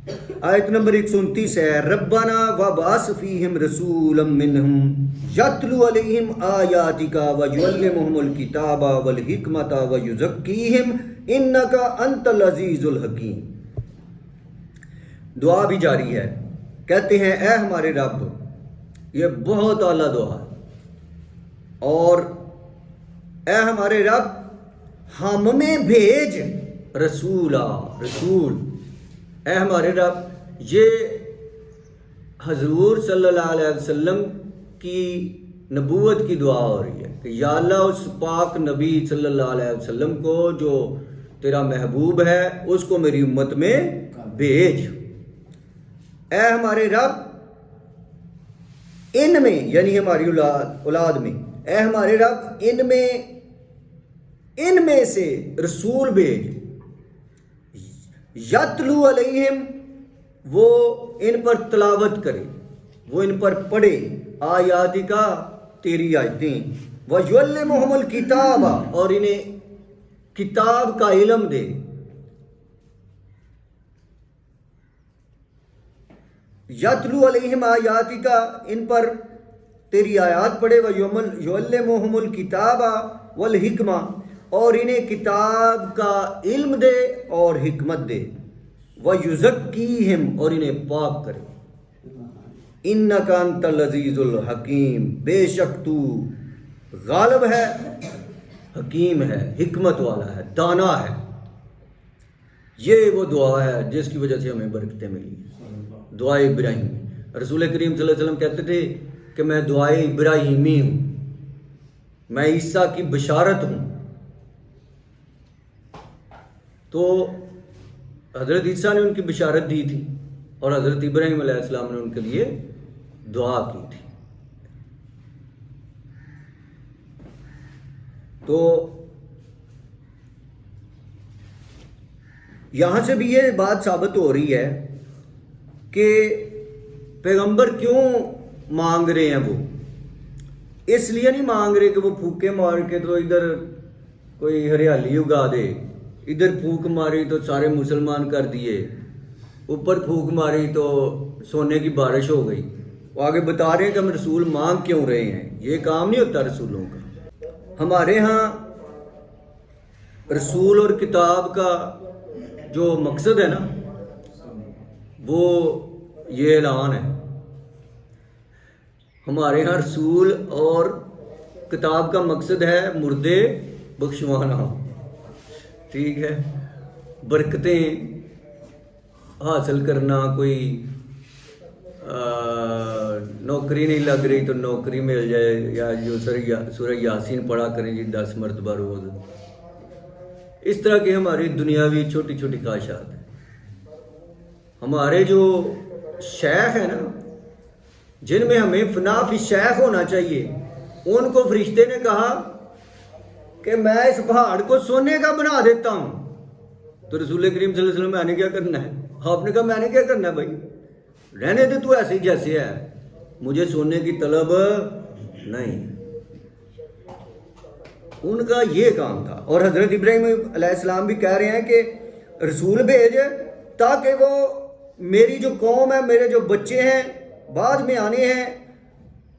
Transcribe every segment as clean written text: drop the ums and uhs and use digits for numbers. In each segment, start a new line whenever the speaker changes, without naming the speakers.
آیت نمبر 129 ہے، ربنا وبعث فیہم رسولا منہم یتلو علیہم آیاتک ویعلمہم الکتاب والحکمت ویزکیہم انک انت العزیز الحکیم۔ دعا بھی جاری ہے، کہتے ہیں اے ہمارے رب، یہ بہت اعلیٰ دعا ہے، اور اے ہمارے رب ہم میں بھیج رسول، اے ہمارے رب، یہ حضور صلی اللہ علیہ وسلم کی نبوت کی دعا ہو رہی ہے کہ یا اللہ اس پاک نبی صلی اللہ علیہ وسلم کو جو تیرا محبوب ہے اس کو میری امت میں بھیج۔ اے ہمارے رب ان میں، یعنی ہماری اولاد میں، اے ہمارے رب ان میں سے رسول بھیج، یتلو علیہم، وہ ان پر تلاوت کرے، وہ ان پر پڑھے، آیاتی کا، تیری آیتیں، وَيُعَلِّمُهُمُ الْكِتَابَ، اور انہیں کتاب کا علم دے، یتلو علیہم آیاتی کا، ان پر تیری آیات پڑھے، وَيُعَلِّمُهُمُ الْكِتَابَ وَالْحِکْمَةَ، اور انہیں کتاب کا علم دے اور حکمت دے، وَيُزَكِّيهِمْ، اور انہیں پاک کرے، اِنَّكَ أَنْتَ الْعَزِيزُ الْحَكِيمُ، بے شک تو غالب ہے، حکیم ہے، حکمت والا ہے، دانا ہے۔ یہ وہ دعا ہے جس کی وجہ سے ہمیں برکتیں ملی، دعا ابراہیم۔ رسول کریم صلی اللہ علیہ وسلم کہتے تھے کہ میں دعائے ابراہیمی ہوں، میں عیسیٰ کی بشارت ہوں۔ تو حضرت عیسیٰ نے ان کی بشارت دی تھی اور حضرت ابراہیم علیہ السلام نے ان کے لیے دعا کی تھی۔ تو یہاں سے بھی یہ بات ثابت ہو رہی ہے کہ پیغمبر کیوں مانگ رہے ہیں، وہ اس لیے نہیں مانگ رہے کہ وہ پھوکے مار کے تو ادھر کوئی ہریالی اگا دے، ادھر پھونک ماری تو سارے مسلمان کر دیے، اوپر پھونک ماری تو سونے کی بارش ہو گئی۔ وہ آگے بتا رہے ہیں کہ ہم رسول مانگ کیوں رہے ہیں، یہ کام نہیں ہوتا رسولوں کا۔ ہمارے ہاں رسول اور کتاب کا جو مقصد ہے نا، وہ یہ اعلان ہے۔ ہمارے ہاں رسول اور کتاب کا مقصد ہے مردے بخشوانا، ٹھیک ہے، برکتیں حاصل کرنا، کوئی نوکری نہیں لگ رہی تو نوکری مل جائے، یا جو سورہ یاسین پڑھا کریں جی 10 مرتبہ روز، اس طرح کی ہماری دنیاوی چھوٹی چھوٹی خواہشات ہیں۔ ہمارے جو شیخ ہیں نا، جن میں ہمیں فنا فی شیخ ہونا چاہیے، ان کو فرشتے نے کہا کہ میں اس پہاڑ کو سونے کا بنا دیتا ہوں، تو رسول کریم صلی اللہ علیہ وسلم میں نے کیا کرنا ہے؟ آپ نے کہا میں نے کیا کرنا ہے بھائی، رہنے دے تو ایسے ہی جیسے ہے، مجھے سونے کی طلب نہیں۔ ان کا یہ کام تھا۔ اور حضرت ابراہیم علیہ السلام بھی کہہ رہے ہیں کہ رسول بھیج تاکہ وہ میری جو قوم ہے، میرے جو بچے ہیں بعد میں آنے ہیں،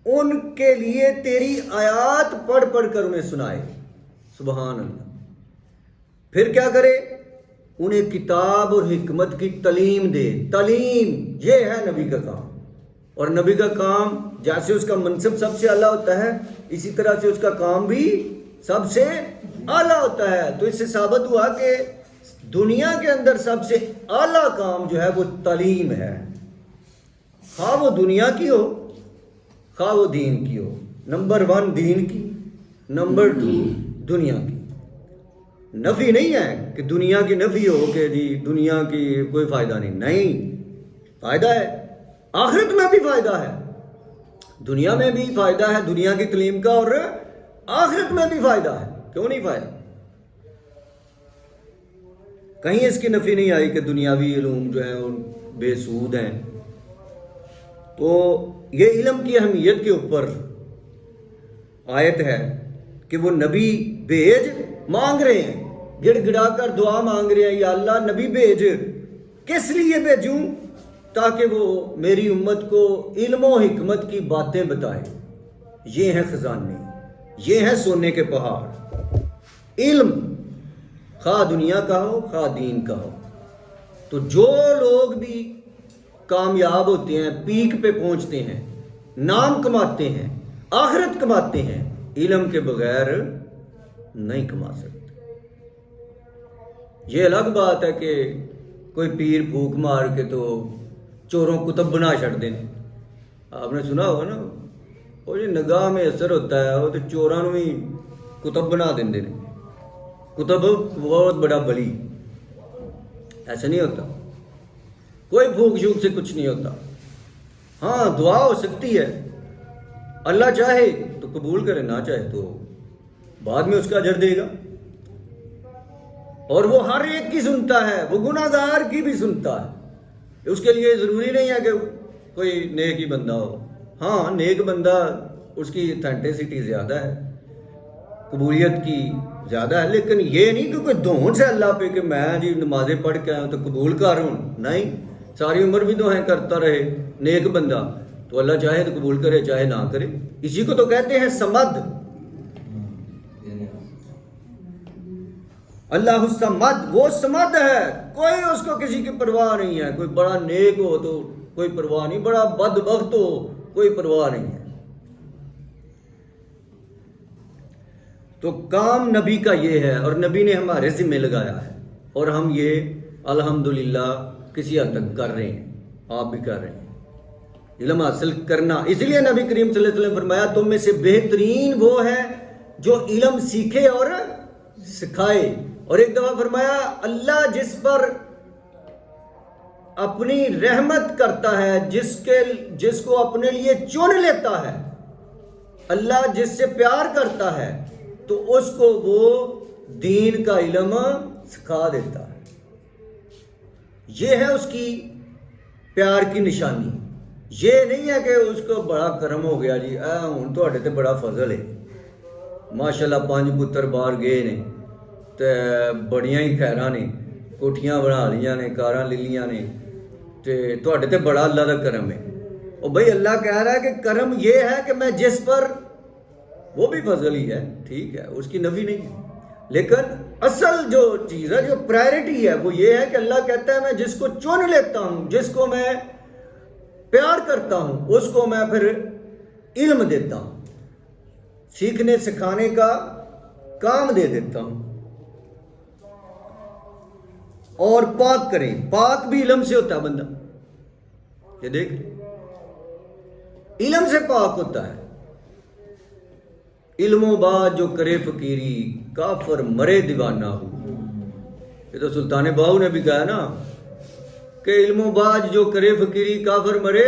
ان کے لیے تیری آیات پڑھ پڑھ کر انہیں سنائے۔ سبحان اللہ۔ پھر کیا کرے؟ انہیں کتاب اور حکمت کی تعلیم دے۔ تعلیم، یہ ہے نبی کا کام۔ اور نبی کا کام جیسے اس کا منصب سب سے اعلیٰ ہوتا ہے، اسی طرح سے اس کا کام بھی سب سے اعلیٰ ہوتا ہے۔ تو اس سے ثابت ہوا کہ دنیا کے اندر سب سے اعلیٰ کام جو ہے وہ تعلیم ہے، خواہ وہ دنیا کی ہو خواہ وہ دین کی ہو۔ نمبر 1 دین کی، نمبر 2 دنیا کی۔ نفی نہیں ہے کہ دنیا کی نفی ہو کہ جی دنیا کی کوئی فائدہ نہیں، فائدہ ہے، آخرت میں بھی فائدہ ہے، دنیا میں بھی فائدہ ہے دنیا کی تعلیم کا، اور آخرت میں بھی فائدہ ہے، کیوں نہیں فائدہ؟ کہیں اس کی نفی نہیں آئی کہ دنیاوی علوم جو ہیں وہ بے سود ہیں۔ تو یہ علم کی اہمیت کے اوپر آیت ہے کہ وہ نبی بھیج، مانگ رہے ہیں، گڑ گڑا کر دعا مانگ رہے ہیں، یا اللہ نبی بھیج کس لیے بھیجوں؟ تاکہ وہ میری امت کو علم و حکمت کی باتیں بتائے. یہ ہیں خزانے، یہ ہیں سونے کے پہاڑ. علم خواہ دنیا کا ہو خواہ دین کا ہو. تو جو لوگ بھی کامیاب ہوتے ہیں، پیک پہ پہنچتے ہیں، نام کماتے ہیں، آخرت کماتے ہیں، علم کے بغیر نہیں کما سکتے. یہ الگ بات ہے کہ کوئی پیر پھونک مار کے تو چوروں کتب بنا چھڑ دیں. آپ نے سنا ہوگا نا، وہ جو نگاہ میں اثر ہوتا ہے وہ تو چوراں نو ہی کتب بنا دیں. کتب بہت بڑا بلی. ایسا نہیں ہوتا، کوئی بھوک جھوک سے کچھ نہیں ہوتا. ہاں دعا ہو سکتی ہے، اللہ چاہے تو قبول کرے، نہ چاہے تو بعد میں اس کا اجر دے گا. اور وہ ہر ایک کی سنتا ہے، وہ گناہ گار کی بھی سنتا ہے. اس کے لیے ضروری نہیں ہے کہ کوئی نیک ہی بندہ ہو. ہاں نیک بندہ، اس کی اتھینٹسٹی زیادہ ہے، قبولیت کی زیادہ ہے. لیکن یہ نہیں کہ کوئی دھون سے اللہ پہ کہ میں جی نمازیں پڑھ کے آیا ہوں تو قبول کر ہوں. نہیں، ساری عمر بھی دعائیں کرتا رہے نیک بندہ تو اللہ چاہے تو قبول کرے، چاہے نہ کرے. اسی کو تو کہتے ہیں سمد. اللہ الصمد، وہ سمد ہے، کوئی اس کو کسی کی پرواہ نہیں ہے. کوئی بڑا نیک ہو تو کوئی پرواہ نہیں، بڑا بدبخت ہو کوئی پرواہ نہیں ہے. تو کام نبی کا یہ ہے، اور نبی نے ہمارے ذمہ لگایا ہے، اور ہم یہ الحمدللہ کسی حد تک کر رہے ہیں. آپ بھی کر رہے ہیں. علم حاصل کرنا، اس لیے نبی کریم صلی اللہ علیہ وسلم نے فرمایا تم میں سے بہترین وہ ہے جو علم سیکھے اور سکھائے. اور ایک دفعہ فرمایا اللہ جس پر اپنی رحمت کرتا ہے، جس کو اپنے لیے چن لیتا ہے، اللہ جس سے پیار کرتا ہے تو اس کو وہ دین کا علم سکھا دیتا ہے. یہ ہے اس کی پیار کی نشانی. یہ نہیں ہے کہ اس کو بڑا کرم ہو گیا جی ہوں تواڈے تے بڑا فضل ہے، ماشاءاللہ 5 پتر باہر گئے نے تے بڑیاں ہی خیراں نے، کوٹھیاں بنا لیاں نے، کاراں لے لیاں نے، تے تواڈے تے بڑا اللہ دا کرم ہے. اور بھائی اللہ کہہ رہا ہے کہ کرم یہ ہے کہ میں جس پر، وہ بھی فضل ہی ہے، ٹھیک ہے، اس کی نفی نہیں ہے، لیکن اصل جو چیز ہے، جو پرائرٹی ہے وہ یہ ہے کہ اللہ کہتا ہے میں جس کو چن لیتا ہوں، جس کو میں پیار کرتا ہوں، اس کو میں پھر علم دیتا ہوں، سیکھنے سکھانے کا کام دے دیتا ہوں. اور پاک کریں، پاک بھی علم سے ہوتا ہے بندہ. یہ دیکھ علم سے پاک ہوتا ہے. علم و بعد جو کرے فقیری کافر مرے دیوانہ ہو. یہ تو سلطان باہو نے بھی کہا نا کہ علم و بعد جو کرے فقیری کافر مرے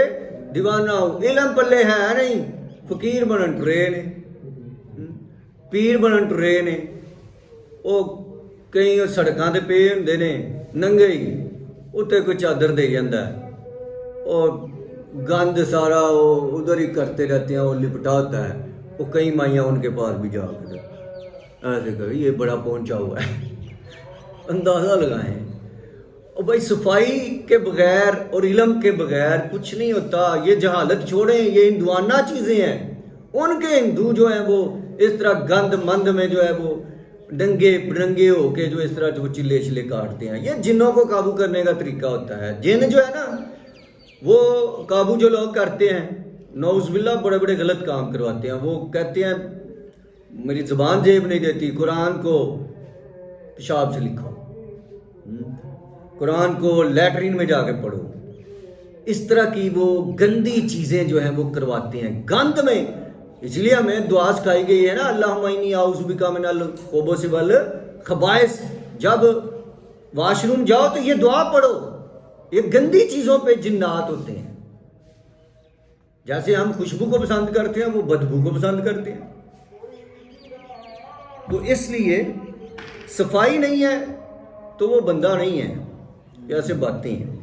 دیوانہ ہو. علم پلے ہے نہیں، فقیر بنن ٹرے نے، پیر بنن ٹرے نے. وہ کئی سڑکاں تے پے ہوندے نے ننگے ہی، اتنے کوئی چادر دے جاندہ ہے، اور گند سارا وہ ادھر ہی کرتے رہتے ہیں، وہ لپٹا ہوتا ہے. وہ کئی مائیاں ان کے پاس بھی جا کر ایسے کہ یہ بڑا پہنچا ہوا ہے. اندازہ لگائیں. اور بھائی صفائی کے بغیر اور علم کے بغیر کچھ نہیں ہوتا. یہ جہالت چھوڑیں، یہ ہندوانہ چیزیں ہیں. ان کے ہندو جو ہیں وہ اس طرح گند مند میں جو ہے وہ ڈنگے برنگے ہو کے جو اس طرح جو چلے چلے کاٹتے ہیں. یہ جنوں کو قابو کرنے کا طریقہ ہوتا ہے. جن جو ہے نا وہ قابو جو لوگ کرتے ہیں، نعوذ باللہ بڑے بڑے غلط کام کرواتے ہیں. وہ کہتے ہیں میری زبان جیب نہیں دیتی، قرآن کو پیشاب سے لکھو، قرآن کو لیٹرین میں جا کے پڑھو. اس طرح کی وہ گندی چیزیں جو ہیں وہ کرواتے ہیں گند میں. اس لیے ہمیں دعا سکھائی گئی ہے نا، اللہم انی اعوذ بک من الخبث والخبائث. جب واش روم جاؤ تو یہ دعا پڑھو. یہ گندی چیزوں پہ جنات ہوتے ہیں. جیسے ہم خوشبو کو پسند کرتے ہیں، وہ بدبو کو پسند کرتے ہیں. تو اس لیے صفائی نہیں ہے تو وہ بندہ نہیں ہے. ایسے باتیں ہیں.